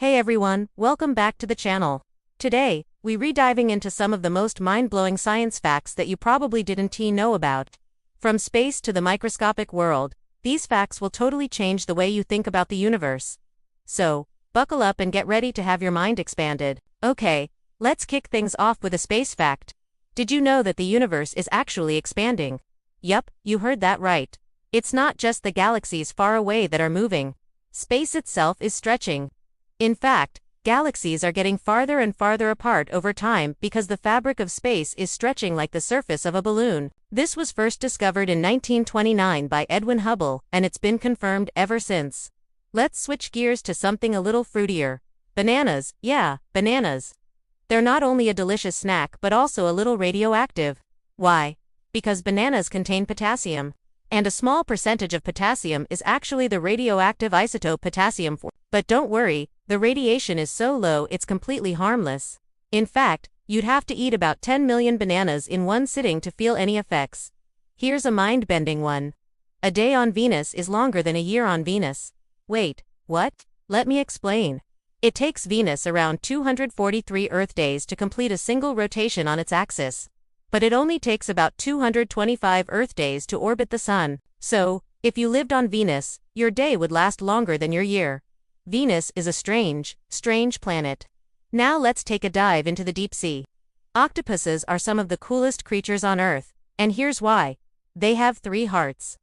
Hey everyone, welcome back to the channel. Today, we re-diving into some of the most mind-blowing science facts that you probably didn't know about. From space to the microscopic world, these facts will totally change the way you think about the universe. So, buckle up and get ready to have your mind expanded. Okay, let's kick things off with a space fact. Did you know that the universe is actually expanding? Yup, you heard that right. It's not just the galaxies far away that are moving. Space itself is stretching. In fact, galaxies are getting farther and farther apart over time because the fabric of space is stretching like the surface of a balloon. This was first discovered in 1929 by Edwin Hubble, and it's been confirmed ever since. Let's switch gears to something a little fruitier. Bananas, yeah, bananas. They're not only a delicious snack but also a little radioactive. Why? Because bananas contain potassium. And a small percentage of potassium is actually the radioactive isotope potassium-4. But don't worry, the radiation is so low it's completely harmless. In fact, you'd have to eat about 10 million bananas in one sitting to feel any effects. Here's a mind-bending one. A day on Venus is longer than a year on Venus. Wait, what? Let me explain. It takes Venus around 243 Earth days to complete a single rotation on its axis. But it only takes about 225 Earth days to orbit the Sun. So, if you lived on Venus, your day would last longer than your year. Venus is a strange planet. Now let's take a dive into the deep sea. Octopuses are some of the coolest creatures on Earth, and here's why. They have 3 hearts.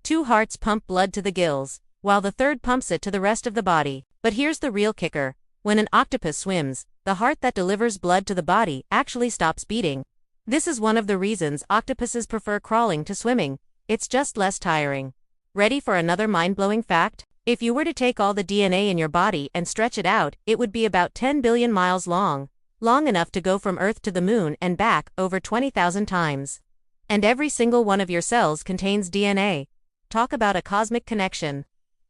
2 hearts pump blood to the gills, while the third pumps it to the rest of the body. But here's the real kicker. When an octopus swims, the heart that delivers blood to the body actually stops beating. This is one of the reasons octopuses prefer crawling to swimming. It's just less tiring. Ready for another mind-blowing fact? If you were to take all the DNA in your body and stretch it out, it would be about 10 billion miles long. Long enough to go from Earth to the Moon and back over 20,000 times. And every single one of your cells contains DNA. Talk about a cosmic connection.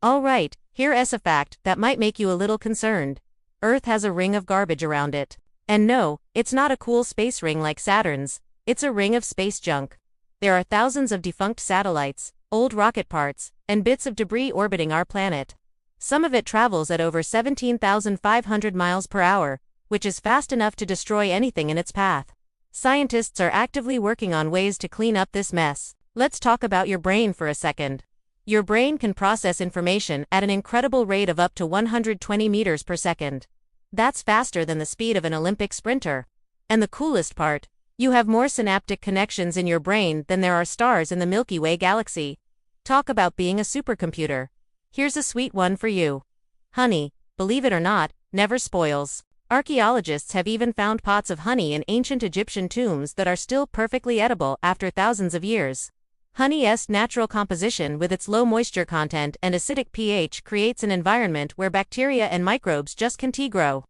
Alright, here's a fact that might make you a little concerned. Earth has a ring of garbage around it. And no, it's not a cool space ring like Saturn's, it's a ring of space junk. There are thousands of defunct satellites, old rocket parts, and bits of debris orbiting our planet. Some of it travels at over 17,500 miles per hour, which is fast enough to destroy anything in its path. Scientists are actively working on ways to clean up this mess. Let's talk about your brain for a second. Your brain can process information at an incredible rate of up to 120 meters per second. That's faster than the speed of an Olympic sprinter. And the coolest part, you have more synaptic connections in your brain than there are stars in the Milky Way galaxy. Talk about being a supercomputer. Here's a sweet one for you. Honey, believe it or not, never spoils. Archaeologists have even found pots of honey in ancient Egyptian tombs that are still perfectly edible after thousands of years. Honey's natural composition with its low moisture content and acidic pH creates an environment where bacteria and microbes just can't grow.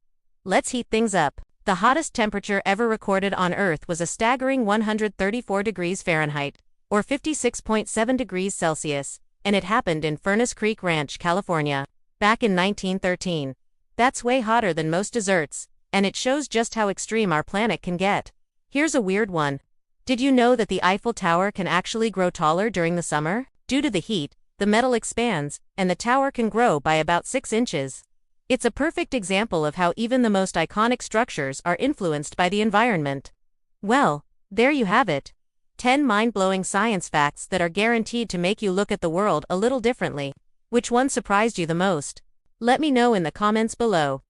Let's heat things up. The hottest temperature ever recorded on Earth was a staggering 134 degrees Fahrenheit, or 56.7 degrees Celsius, and it happened in Furnace Creek Ranch, California, back in 1913. That's way hotter than most desserts, and it shows just how extreme our planet can get. Here's a weird one. Did you know that the Eiffel Tower can actually grow taller during the summer? Due to the heat, the metal expands, and the tower can grow by about 6 inches. It's a perfect example of how even the most iconic structures are influenced by the environment. Well, there you have it. 10 mind-blowing science facts that are guaranteed to make you look at the world a little differently. Which one surprised you the most? Let me know in the comments below.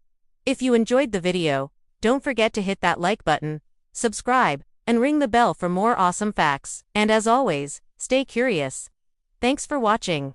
If you enjoyed the video, don't forget to hit that like button, subscribe, and ring the bell for more awesome facts. And as always, stay curious. Thanks for watching.